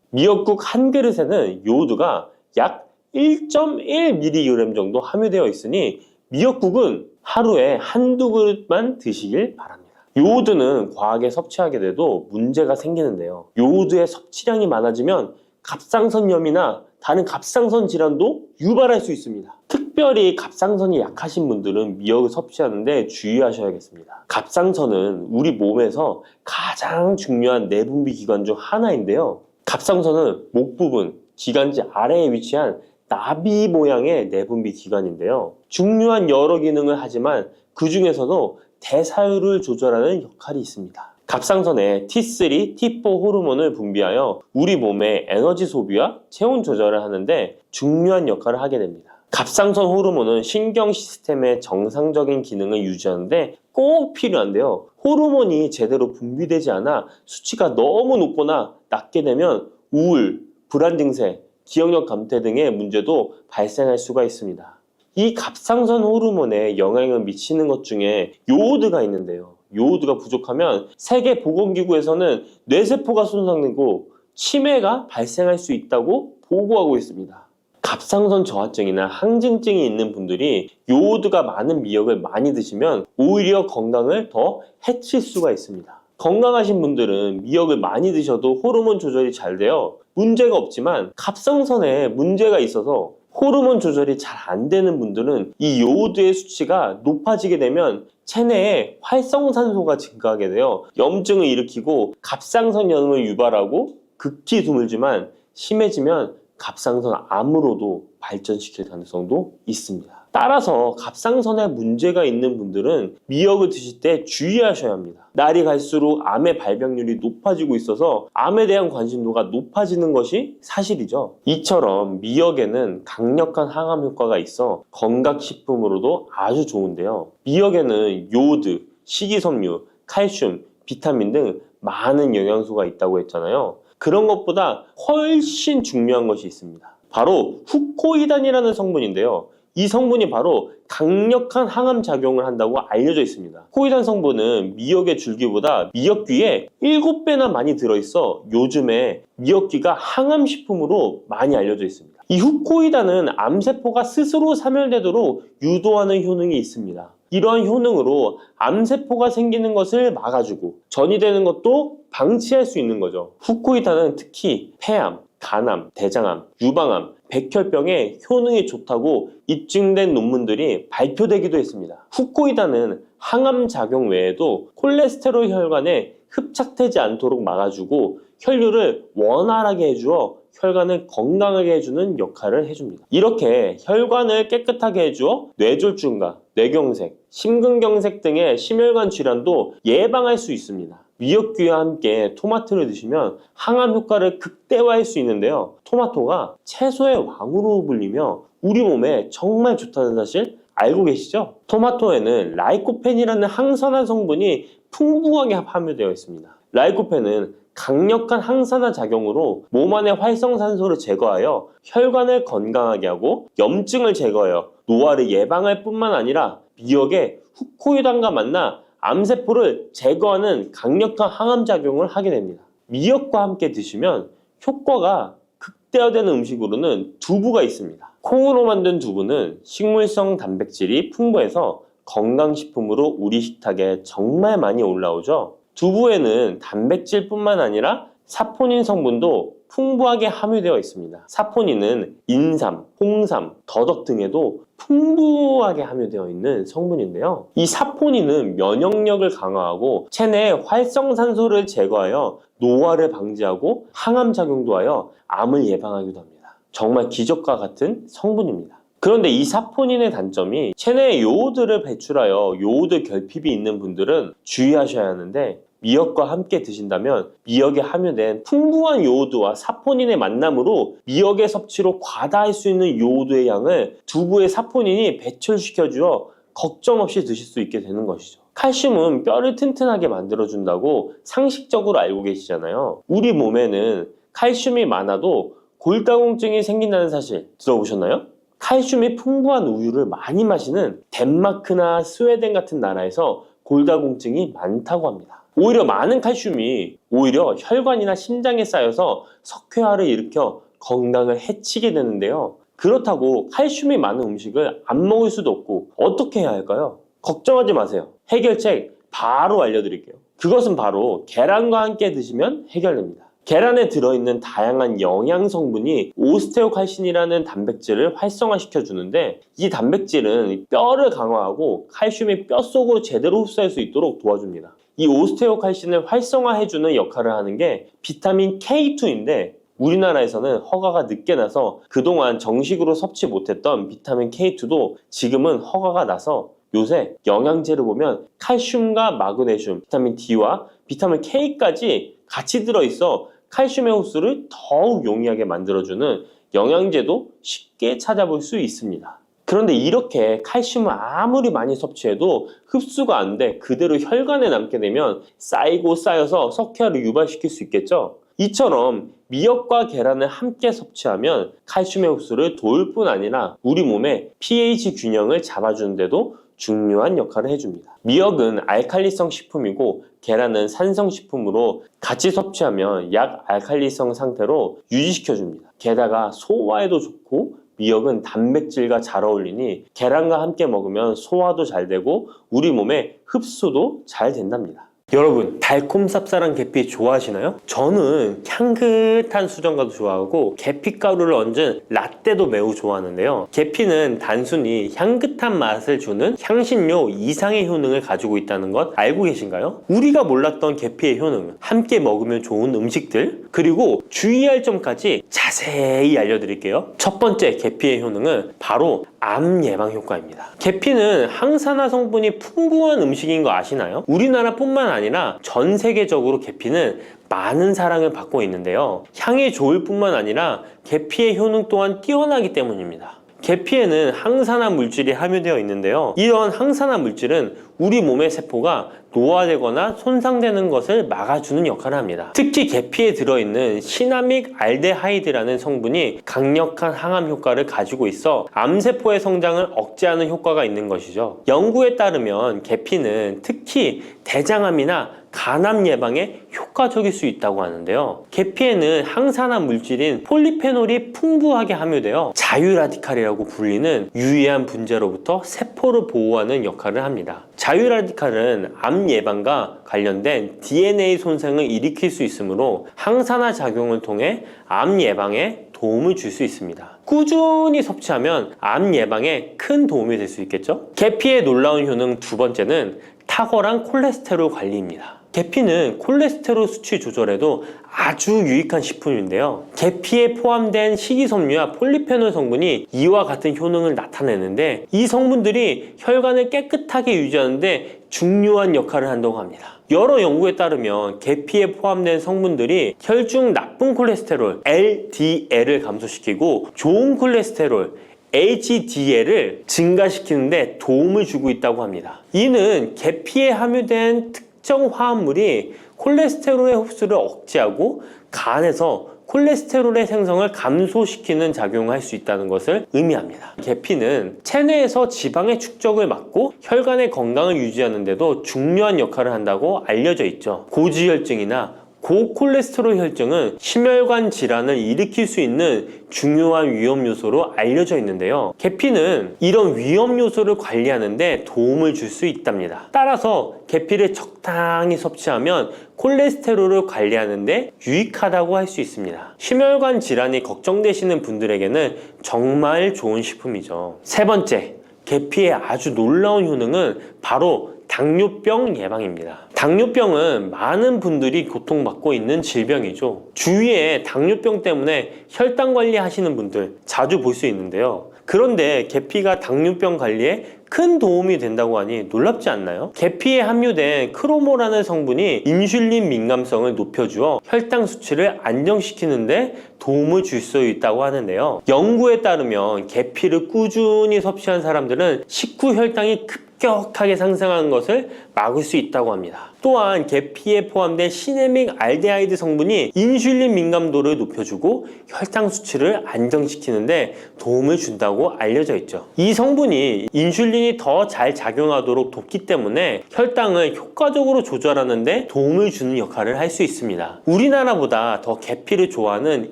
미역국 한 그릇에는 요오드가 약 1.1mg 정도 함유되어 있으니 미역국은 하루에 한두 그릇만 드시길 바랍니다. 요오드는 과하게 섭취하게 돼도 문제가 생기는데요. 요오드의 섭취량이 많아지면 갑상선염이나 다른 갑상선 질환도 유발할 수 있습니다. 특별히 갑상선이 약하신 분들은 미역을 섭취하는데 주의하셔야겠습니다. 갑상선은 우리 몸에서 가장 중요한 내분비 기관 중 하나인데요. 갑상선은 목 부분, 기관지 아래에 위치한 나비 모양의 내분비 기관인데요. 중요한 여러 기능을 하지만 그 중에서도 대사율을 조절하는 역할이 있습니다. 갑상선에 T3, T4 호르몬을 분비하여 우리 몸의 에너지 소비와 체온 조절을 하는데 중요한 역할을 하게 됩니다. 갑상선 호르몬은 신경 시스템의 정상적인 기능을 유지하는데 꼭 필요한데요. 호르몬이 제대로 분비되지 않아 수치가 너무 높거나 낮게 되면 우울, 불안 증세, 기억력 감퇴 등의 문제도 발생할 수가 있습니다. 이 갑상선 호르몬에 영향을 미치는 것 중에 요오드가 있는데요. 요오드가 부족하면 세계보건기구에서는 뇌세포가 손상되고 치매가 발생할 수 있다고 보고하고 있습니다. 갑상선 저하증이나 항진증이 있는 분들이 요오드가 많은 미역을 많이 드시면 오히려 건강을 더 해칠 수가 있습니다. 건강하신 분들은 미역을 많이 드셔도 호르몬 조절이 잘 되어 문제가 없지만 갑상선에 문제가 있어서 호르몬 조절이 잘 안 되는 분들은 이 요오드의 수치가 높아지게 되면 체내에 활성산소가 증가하게 되어 염증을 일으키고 갑상선염을 유발하고 극히 드물지만 심해지면 갑상선 암으로도 발전시킬 가능성도 있습니다. 따라서 갑상선에 문제가 있는 분들은 미역을 드실 때 주의하셔야 합니다. 날이 갈수록 암의 발병률이 높아지고 있어서 암에 대한 관심도가 높아지는 것이 사실이죠. 이처럼 미역에는 강력한 항암 효과가 있어 건강식품으로도 아주 좋은데요. 미역에는 요오드, 식이섬유, 칼슘, 비타민 등 많은 영양소가 있다고 했잖아요. 그런 것보다 훨씬 중요한 것이 있습니다. 바로 후코이단이라는 성분인데요. 이 성분이 바로 강력한 항암 작용을 한다고 알려져 있습니다. 후코이단 성분은 미역의 줄기보다 미역귀에 7배나 많이 들어있어 요즘에 미역귀가 항암식품으로 많이 알려져 있습니다. 이 후코이단은 암세포가 스스로 사멸되도록 유도하는 효능이 있습니다. 이러한 효능으로 암세포가 생기는 것을 막아주고 전이 되는 것도 방치할 수 있는 거죠. 후코이단은 특히 폐암, 간암, 대장암, 유방암, 백혈병에 효능이 좋다고 입증된 논문들이 발표되기도 했습니다. 후코이단은 항암 작용 외에도 콜레스테롤 혈관에 흡착되지 않도록 막아주고 혈류를 원활하게 해주어 혈관을 건강하게 해주는 역할을 해줍니다. 이렇게 혈관을 깨끗하게 해주어 뇌졸중과 뇌경색, 심근경색 등의 심혈관 질환도 예방할 수 있습니다. 미역귀와 함께 토마토를 드시면 항암 효과를 극대화할 수 있는데요. 토마토가 채소의 왕으로 불리며 우리 몸에 정말 좋다는 사실 알고 계시죠? 토마토에는 라이코펜이라는 항산화 성분이 풍부하게 함유되어 있습니다. 라이코펜은 강력한 항산화 작용으로 몸 안의 활성산소를 제거하여 혈관을 건강하게 하고 염증을 제거하여 노화를 예방할 뿐만 아니라 미역의 후코이단과 만나 암세포를 제거하는 강력한 항암작용을 하게 됩니다. 미역과 함께 드시면 효과가 극대화되는 음식으로는 두부가 있습니다. 콩으로 만든 두부는 식물성 단백질이 풍부해서 건강식품으로 우리 식탁에 정말 많이 올라오죠. 두부에는 단백질뿐만 아니라 사포닌 성분도 풍부하게 함유되어 있습니다. 사포닌은 인삼, 홍삼, 더덕 등에도 풍부하게 함유되어 있는 성분인데요. 이 사포닌은 면역력을 강화하고 체내에 활성산소를 제거하여 노화를 방지하고 항암 작용도 하여 암을 예방하기도 합니다. 정말 기적과 같은 성분입니다. 그런데 이 사포닌의 단점이 체내에 요오드를 배출하여 요오드 결핍이 있는 분들은 주의하셔야 하는데 미역과 함께 드신다면 미역에 함유된 풍부한 요오드와 사포닌의 만남으로 미역의 섭취로 과다할 수 있는 요오드의 양을 두부의 사포닌이 배출시켜주어 걱정 없이 드실 수 있게 되는 것이죠. 칼슘은 뼈를 튼튼하게 만들어준다고 상식적으로 알고 계시잖아요. 우리 몸에는 칼슘이 많아도 골다공증이 생긴다는 사실 들어보셨나요? 칼슘이 풍부한 우유를 많이 마시는 덴마크나 스웨덴 같은 나라에서 골다공증이 많다고 합니다. 오히려 많은 칼슘이 혈관이나 심장에 쌓여서 석회화를 일으켜 건강을 해치게 되는데요. 그렇다고 칼슘이 많은 음식을 안 먹을 수도 없고 어떻게 해야 할까요? 걱정하지 마세요. 해결책 바로 알려드릴게요. 그것은 바로 계란과 함께 드시면 해결됩니다. 계란에 들어있는 다양한 영양 성분이 오스테오칼신이라는 단백질을 활성화시켜 주는데, 이 단백질은 뼈를 강화하고 칼슘이 뼛속으로 제대로 흡수할 수 있도록 도와줍니다. 이 오스테오칼신을 활성화해주는 역할을 하는 게 비타민 K2인데, 우리나라에서는 허가가 늦게 나서 그동안 정식으로 섭취 못했던 비타민 K2도 지금은 허가가 나서 요새 영양제를 보면 칼슘과 마그네슘, 비타민 D와 비타민 K까지 같이 들어있어 칼슘의 흡수를 더욱 용이하게 만들어주는 영양제도 쉽게 찾아볼 수 있습니다. 그런데 이렇게 칼슘을 아무리 많이 섭취해도 흡수가 안 돼 그대로 혈관에 남게 되면 쌓이고 쌓여서 석회화를 유발시킬 수 있겠죠? 이처럼 미역과 계란을 함께 섭취하면 칼슘의 흡수를 도울 뿐 아니라 우리 몸의 pH 균형을 잡아주는 데도 중요한 역할을 해줍니다. 미역은 알칼리성 식품이고 계란은 산성 식품으로 같이 섭취하면 약알칼리성 상태로 유지시켜줍니다. 게다가 소화에도 좋고 미역은 단백질과 잘 어울리니 계란과 함께 먹으면 소화도 잘 되고 우리 몸의 흡수도 잘 된답니다. 여러분, 달콤 쌉쌀한 계피 좋아하시나요? 저는 향긋한 수정과도 좋아하고 계피가루를 얹은 라떼도 매우 좋아하는데요. 계피는 단순히 향긋한 맛을 주는 향신료 이상의 효능을 가지고 있다는 것 알고 계신가요? 우리가 몰랐던 계피의 효능, 함께 먹으면 좋은 음식들, 그리고 주의할 점까지 자세히 알려드릴게요. 첫 번째 계피의 효능은 바로 암 예방 효과입니다. 계피는 항산화 성분이 풍부한 음식인 거 아시나요? 우리나라뿐만 아니라 전 세계적으로 계피는 많은 사랑을 받고 있는데요. 향이 좋을 뿐만 아니라 계피의 효능 또한 뛰어나기 때문입니다. 계피에는 항산화 물질이 함유되어 있는데요. 이런 항산화 물질은 우리 몸의 세포가 노화되거나 손상되는 것을 막아주는 역할을 합니다. 특히 계피에 들어있는 시나믹 알데하이드라는 성분이 강력한 항암 효과를 가지고 있어 암세포의 성장을 억제하는 효과가 있는 것이죠. 연구에 따르면 계피는 특히 대장암이나 간암 예방에 효과적일 수 있다고 하는데요. 계피에는 항산화 물질인 폴리페놀이 풍부하게 함유되어 자유라디칼이라고 불리는 유해한 분자로부터 세포를 보호하는 역할을 합니다. 자유라디칼은 암 예방과 관련된 DNA 손상을 일으킬 수 있으므로 항산화 작용을 통해 암 예방에 도움을 줄 수 있습니다. 꾸준히 섭취하면 암 예방에 큰 도움이 될 수 있겠죠? 계피의 놀라운 효능 두 번째는 탁월한 콜레스테롤 관리입니다. 계피는 콜레스테롤 수치 조절에도 아주 유익한 식품인데요. 계피에 포함된 식이섬유와 폴리페놀 성분이 이와 같은 효능을 나타내는데, 이 성분들이 혈관을 깨끗하게 유지하는데 중요한 역할을 한다고 합니다. 여러 연구에 따르면 계피에 포함된 성분들이 혈중 나쁜 콜레스테롤 LDL을 감소시키고 좋은 콜레스테롤 HDL을 증가시키는데 도움을 주고 있다고 합니다. 이는 계피에 함유된 특정 화합물이 콜레스테롤의 흡수를 억제하고 간에서 콜레스테롤의 생성을 감소시키는 작용을 할 수 있다는 것을 의미합니다. 계피는 체내에서 지방의 축적을 막고 혈관의 건강을 유지하는 데도 중요한 역할을 한다고 알려져 있죠. 고지혈증이나 고콜레스테롤 혈증은 심혈관 질환을 일으킬 수 있는 중요한 위험 요소로 알려져 있는데요. 계피는 이런 위험 요소를 관리하는 데 도움을 줄 수 있답니다. 따라서 계피를 적당히 섭취하면 콜레스테롤을 관리하는 데 유익하다고 할 수 있습니다. 심혈관 질환이 걱정되시는 분들에게는 정말 좋은 식품이죠. 세 번째, 계피의 아주 놀라운 효능은 바로 당뇨병 예방입니다. 당뇨병은 많은 분들이 고통받고 있는 질병이죠. 주위에 당뇨병 때문에 혈당 관리하시는 분들 자주 볼 수 있는데요. 그런데 계피가 당뇨병 관리에 큰 도움이 된다고 하니 놀랍지 않나요? 계피에 함유된 크로모라는 성분이 인슐린 민감성을 높여주어 혈당 수치를 안정시키는데 도움을 줄 수 있다고 하는데요. 연구에 따르면 계피를 꾸준히 섭취한 사람들은 식후 혈당이 급격하게 상승하는 것을 막을 수 있다고 합니다. 또한 계피에 포함된 시네믹 알데하이드 성분이 인슐린 민감도를 높여주고 혈당 수치를 안정시키는데 도움을 준다고 알려져 있죠. 이 성분이 인슐린이 더 잘 작용하도록 돕기 때문에 혈당을 효과적으로 조절하는데 도움을 주는 역할을 할 수 있습니다. 우리나라보다 더 계피를 좋아하는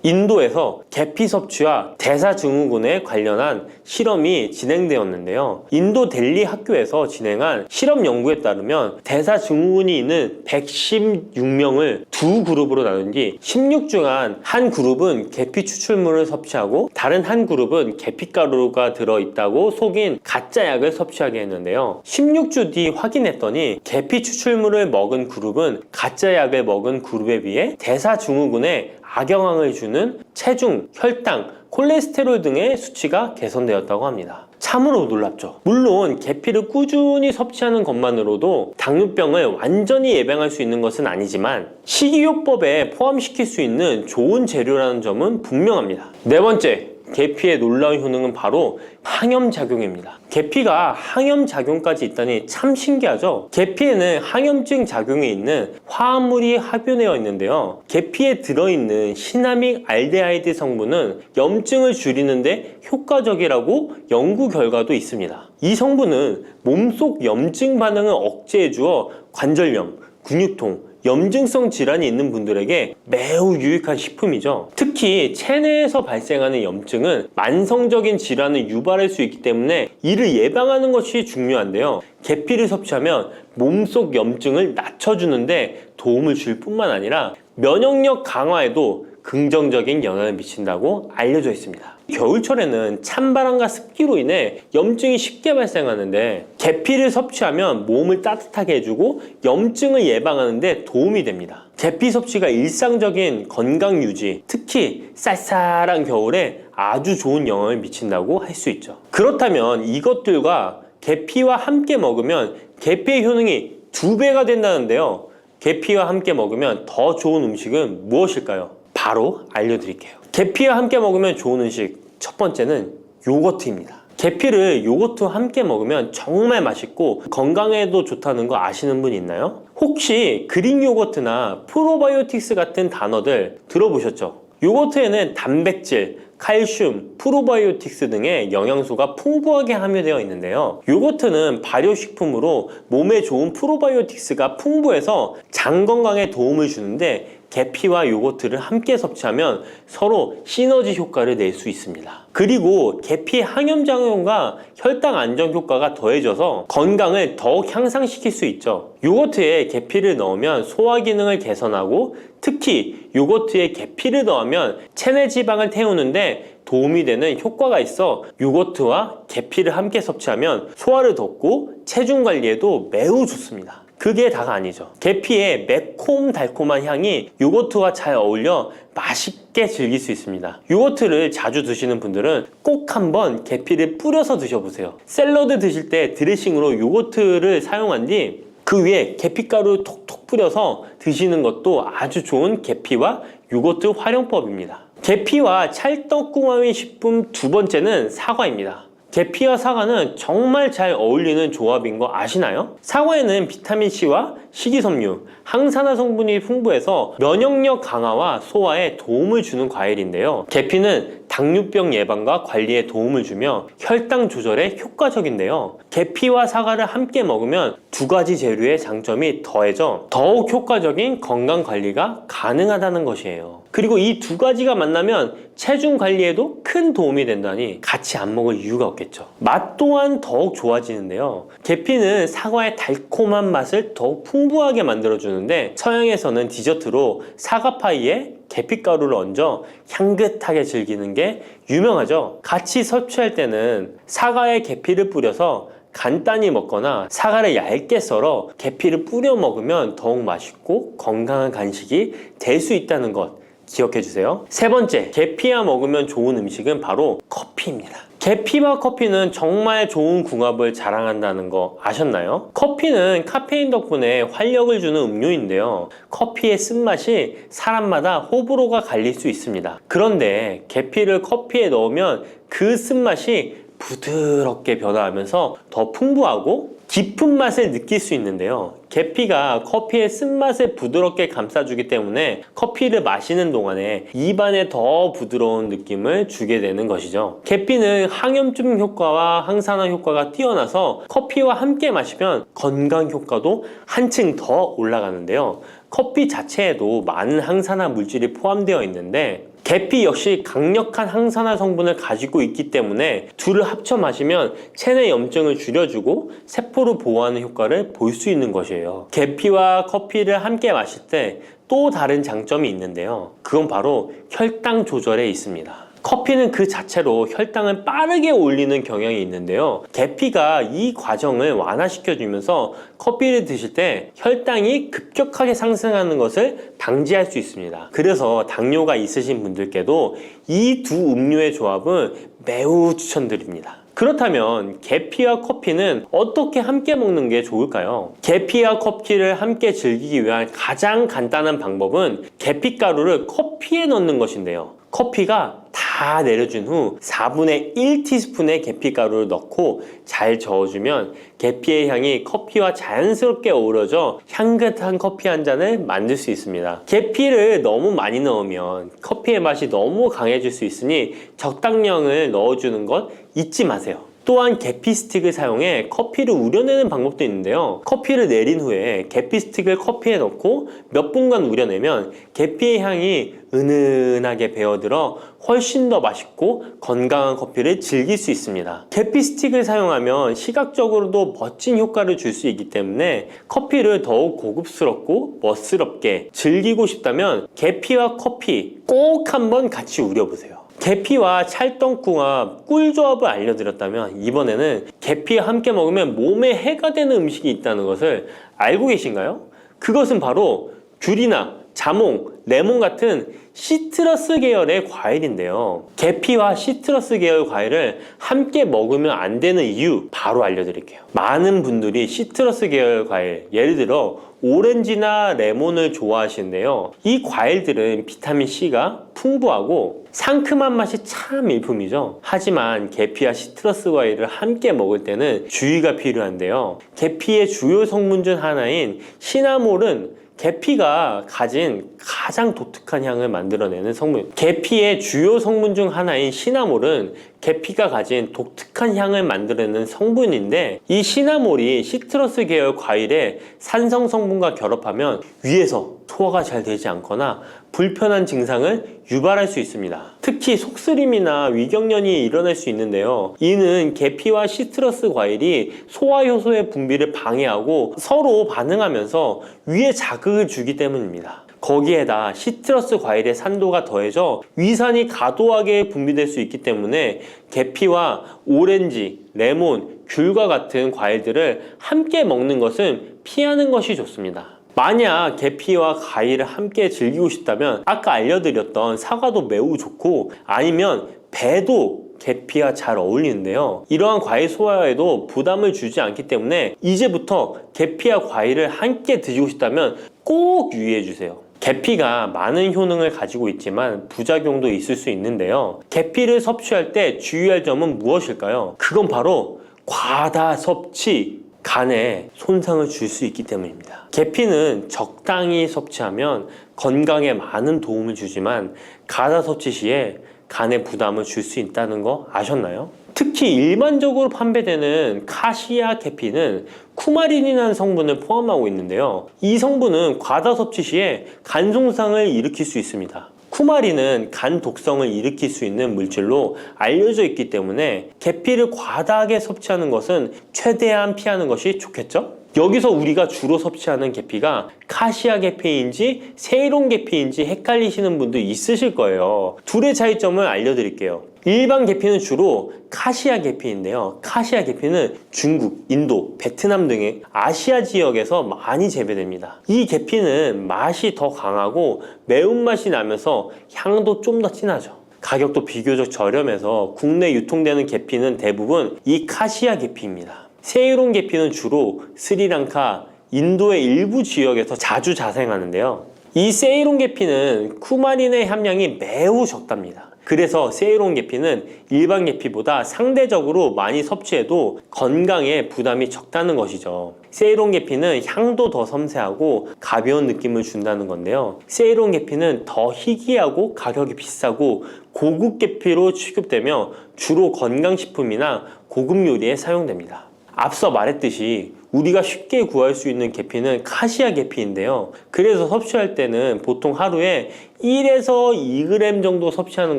인도에서 계피 섭취와 대사증후군에 관련한 실험이 진행되었는데요. 인도 델리 학교에서 진행한 실험 연구에 따르면 대사증후군이 있는 116명을 두 그룹으로 나눈 뒤 16주간 한 그룹은 계피 추출물을 섭취하고 다른 한 그룹은 계피가루가 들어있다고 속인 가짜 약을 섭취하게 했는데요. 16주 뒤 확인했더니 계피 추출물을 먹은 그룹은 가짜 약을 먹은 그룹에 비해 대사증후군에 악영향을 주는 체중, 혈당, 콜레스테롤 등의 수치가 개선되었다고 합니다. 참으로 놀랍죠. 물론 계피를 꾸준히 섭취하는 것만으로도 당뇨병을 완전히 예방할 수 있는 것은 아니지만 식이요법에 포함시킬 수 있는 좋은 재료라는 점은 분명합니다. 네 번째, 계피의 놀라운 효능은 바로 항염작용입니다. 계피가 항염작용까지 있다니 참 신기하죠? 계피에는 항염증 작용이 있는 화합물이 함유되어 있는데요. 계피에 들어있는 시나믹 알데하이드 성분은 염증을 줄이는데 효과적이라고 연구 결과도 있습니다. 이 성분은 몸속 염증 반응을 억제해 주어 관절염, 근육통, 염증성 질환이 있는 분들에게 매우 유익한 식품이죠. 특히 체내에서 발생하는 염증은 만성적인 질환을 유발할 수 있기 때문에 이를 예방하는 것이 중요한데요. 계피를 섭취하면 몸속 염증을 낮춰주는데 도움을 줄 뿐만 아니라 면역력 강화에도 긍정적인 영향을 미친다고 알려져 있습니다. 겨울철에는 찬바람과 습기로 인해 염증이 쉽게 발생하는데 계피를 섭취하면 몸을 따뜻하게 해주고 염증을 예방하는 데 도움이 됩니다. 계피 섭취가 일상적인 건강 유지, 특히 쌀쌀한 겨울에 아주 좋은 영향을 미친다고 할 수 있죠. 그렇다면 이것들과 계피와 함께 먹으면 계피의 효능이 2배가 된다는데요. 계피와 함께 먹으면 더 좋은 음식은 무엇일까요? 바로 알려드릴게요. 계피와 함께 먹으면 좋은 음식, 첫 번째는 요거트입니다. 계피를 요거트와 함께 먹으면 정말 맛있고 건강에도 좋다는 거 아시는 분 있나요? 혹시 그릭 요거트나 프로바이오틱스 같은 단어들 들어보셨죠? 요거트에는 단백질, 칼슘, 프로바이오틱스 등의 영양소가 풍부하게 함유되어 있는데요. 요거트는 발효식품으로 몸에 좋은 프로바이오틱스가 풍부해서 장 건강에 도움을 주는데 계피와 요거트를 함께 섭취하면 서로 시너지 효과를 낼 수 있습니다. 그리고 계피의 항염작용과 혈당 안정 효과가 더해져서 건강을 더욱 향상시킬 수 있죠. 요거트에 계피를 넣으면 소화 기능을 개선하고 특히 요거트에 계피를 넣으면 체내 지방을 태우는데 도움이 되는 효과가 있어 요거트와 계피를 함께 섭취하면 소화를 돋고 체중 관리에도 매우 좋습니다. 그게 다가 아니죠. 계피의 매콤달콤한 향이 요거트와 잘 어울려 맛있게 즐길 수 있습니다. 요거트를 자주 드시는 분들은 꼭 한번 계피를 뿌려서 드셔보세요. 샐러드 드실 때 드레싱으로 요거트를 사용한 뒤 그 위에 계피가루 톡톡 뿌려서 드시는 것도 아주 좋은 계피와 요거트 활용법입니다. 계피와 찰떡궁합인 식품 두 번째는 사과입니다. 계피와 사과는 정말 잘 어울리는 조합인 거 아시나요? 사과에는 비타민C와 식이섬유, 항산화 성분이 풍부해서 면역력 강화와 소화에 도움을 주는 과일인데요. 계피는 당뇨병 예방과 관리에 도움을 주며 혈당 조절에 효과적인데요. 계피와 사과를 함께 먹으면 두 가지 재료의 장점이 더해져 더욱 효과적인 건강 관리가 가능하다는 것이에요. 그리고 이 두 가지가 만나면 체중 관리에도 큰 도움이 된다니 같이 안 먹을 이유가 없겠죠. 맛 또한 더욱 좋아지는데요. 계피는 사과의 달콤한 맛을 더욱 풍부하게 만들어주는데 서양에서는 디저트로 사과파이에 계피가루를 얹어 향긋하게 즐기는 게 유명하죠. 같이 섭취할 때는 사과에 계피를 뿌려서 간단히 먹거나 사과를 얇게 썰어 계피를 뿌려 먹으면 더욱 맛있고 건강한 간식이 될 수 있다는 것 기억해 주세요. 세 번째, 계피와 먹으면 좋은 음식은 바로 커피입니다. 계피와 커피는 정말 좋은 궁합을 자랑한다는 거 아셨나요? 커피는 카페인 덕분에 활력을 주는 음료인데요. 커피의 쓴맛이 사람마다 호불호가 갈릴 수 있습니다. 그런데 계피를 커피에 넣으면 그 쓴맛이 부드럽게 변화하면서 더 풍부하고 깊은 맛을 느낄 수 있는데요. 계피가 커피의 쓴맛을 부드럽게 감싸주기 때문에 커피를 마시는 동안에 입안에 더 부드러운 느낌을 주게 되는 것이죠. 계피는 항염증 효과와 항산화 효과가 뛰어나서 커피와 함께 마시면 건강 효과도 한층 더 올라가는데요. 커피 자체에도 많은 항산화 물질이 포함되어 있는데 계피 역시 강력한 항산화 성분을 가지고 있기 때문에 둘을 합쳐 마시면 체내 염증을 줄여주고 세포를 보호하는 효과를 볼 수 있는 것이에요. 계피와 커피를 함께 마실 때 또 다른 장점이 있는데요. 그건 바로 혈당 조절에 있습니다. 커피는 그 자체로 혈당을 빠르게 올리는 경향이 있는데요. 계피가 이 과정을 완화시켜주면서 커피를 드실 때 혈당이 급격하게 상승하는 것을 방지할 수 있습니다. 그래서 당뇨가 있으신 분들께도 이 두 음료의 조합은 매우 추천드립니다. 그렇다면 계피와 커피는 어떻게 함께 먹는 게 좋을까요? 계피와 커피를 함께 즐기기 위한 가장 간단한 방법은 계피가루를 커피에 넣는 것인데요. 커피가 다 내려준 후 4분의 1티스푼의 계피가루를 넣고 잘 저어주면 계피의 향이 커피와 자연스럽게 어우러져 향긋한 커피 한 잔을 만들 수 있습니다. 계피를 너무 많이 넣으면 커피의 맛이 너무 강해질 수 있으니 적당량을 넣어주는 것 잊지 마세요. 또한 계피 스틱을 사용해 커피를 우려내는 방법도 있는데요. 커피를 내린 후에 계피 스틱을 커피에 넣고 몇 분간 우려내면 계피의 향이 은은하게 배어들어 훨씬 더 맛있고 건강한 커피를 즐길 수 있습니다. 계피 스틱을 사용하면 시각적으로도 멋진 효과를 줄 수 있기 때문에 커피를 더욱 고급스럽고 멋스럽게 즐기고 싶다면 계피와 커피 꼭 한번 같이 우려보세요. 계피와 찰떡궁합 꿀조합을 알려드렸다면 이번에는 계피와 함께 먹으면 몸에 해가 되는 음식이 있다는 것을 알고 계신가요? 그것은 바로 귤이나 자몽, 레몬 같은 시트러스 계열의 과일인데요. 계피와 시트러스 계열 과일을 함께 먹으면 안 되는 이유 바로 알려드릴게요. 많은 분들이 시트러스 계열 과일, 예를 들어 오렌지나 레몬을 좋아하시는데요. 이 과일들은 비타민C가 풍부하고 상큼한 맛이 참 일품이죠. 하지만 계피와 시트러스 과일을 함께 먹을 때는 주의가 필요한데요. 계피의 주요 성분 중 하나인 시나몰은 계피가 가진 가장 독특한 향을 만들어내는 성분. 계피의 주요 성분 중 하나인 시나몰은 계피가 가진 독특한 향을 만들어내는 성분인데 이 시나몰이 시트러스 계열 과일의 산성 성분과 결합하면 위에서 소화가 잘 되지 않거나 불편한 증상을 유발할 수 있습니다. 특히 속쓰림이나 위경련이 일어날 수 있는데요. 이는 계피와 시트러스 과일이 소화효소의 분비를 방해하고 서로 반응하면서 위에 자극을 주기 때문입니다. 거기에다 시트러스 과일의 산도가 더해져 위산이 과도하게 분비될 수 있기 때문에 계피와 오렌지, 레몬, 귤과 같은 과일들을 함께 먹는 것은 피하는 것이 좋습니다. 만약 계피와 과일을 함께 즐기고 싶다면 아까 알려드렸던 사과도 매우 좋고 아니면 배도 계피와 잘 어울리는데요. 이러한 과일 소화에도 부담을 주지 않기 때문에 이제부터 계피와 과일을 함께 드시고 싶다면 꼭 유의해 주세요. 계피가 많은 효능을 가지고 있지만 부작용도 있을 수 있는데요. 계피를 섭취할 때 주의할 점은 무엇일까요? 그건 바로 과다 섭취, 간에 손상을 줄 수 있기 때문입니다. 계피는 적당히 섭취하면 건강에 많은 도움을 주지만 과다 섭취 시에 간에 부담을 줄 수 있다는 거 아셨나요? 특히 일반적으로 판매되는 카시아 계피는 쿠마린이라는 성분을 포함하고 있는데요. 이 성분은 과다 섭취 시에 간 손상을 일으킬 수 있습니다. 쿠마린은 간 독성을 일으킬 수 있는 물질로 알려져 있기 때문에 계피를 과다하게 섭취하는 것은 최대한 피하는 것이 좋겠죠? 여기서 우리가 주로 섭취하는 계피가 카시아 계피인지 세이론 계피인지 헷갈리시는 분도 있으실 거예요. 둘의 차이점을 알려드릴게요. 일반 계피는 주로 카시아 계피인데요. 카시아 계피는 중국, 인도, 베트남 등의 아시아 지역에서 많이 재배됩니다. 이 계피는 맛이 더 강하고 매운맛이 나면서 향도 좀 더 진하죠. 가격도 비교적 저렴해서 국내 유통되는 계피는 대부분 이 카시아 계피입니다. 세이론 계피는 주로 스리랑카, 인도의 일부 지역에서 자주 자생하는데요. 이 세이론 계피는 쿠마린의 함량이 매우 적답니다. 그래서 세이론 계피는 일반 계피보다 상대적으로 많이 섭취해도 건강에 부담이 적다는 것이죠. 세이론 계피는 향도 더 섬세하고 가벼운 느낌을 준다는 건데요. 세이론 계피는 더 희귀하고 가격이 비싸고 고급 계피로 취급되며 주로 건강식품이나 고급 요리에 사용됩니다. 앞서 말했듯이 우리가 쉽게 구할 수 있는 계피는 카시아 계피인데요. 그래서 섭취할 때는 보통 하루에 1에서 2g 정도 섭취하는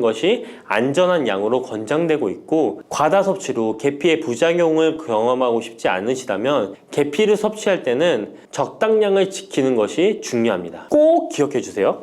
것이 안전한 양으로 권장되고 있고, 과다 섭취로 계피의 부작용을 경험하고 싶지 않으시다면 계피를 섭취할 때는 적당량을 지키는 것이 중요합니다. 꼭 기억해 주세요.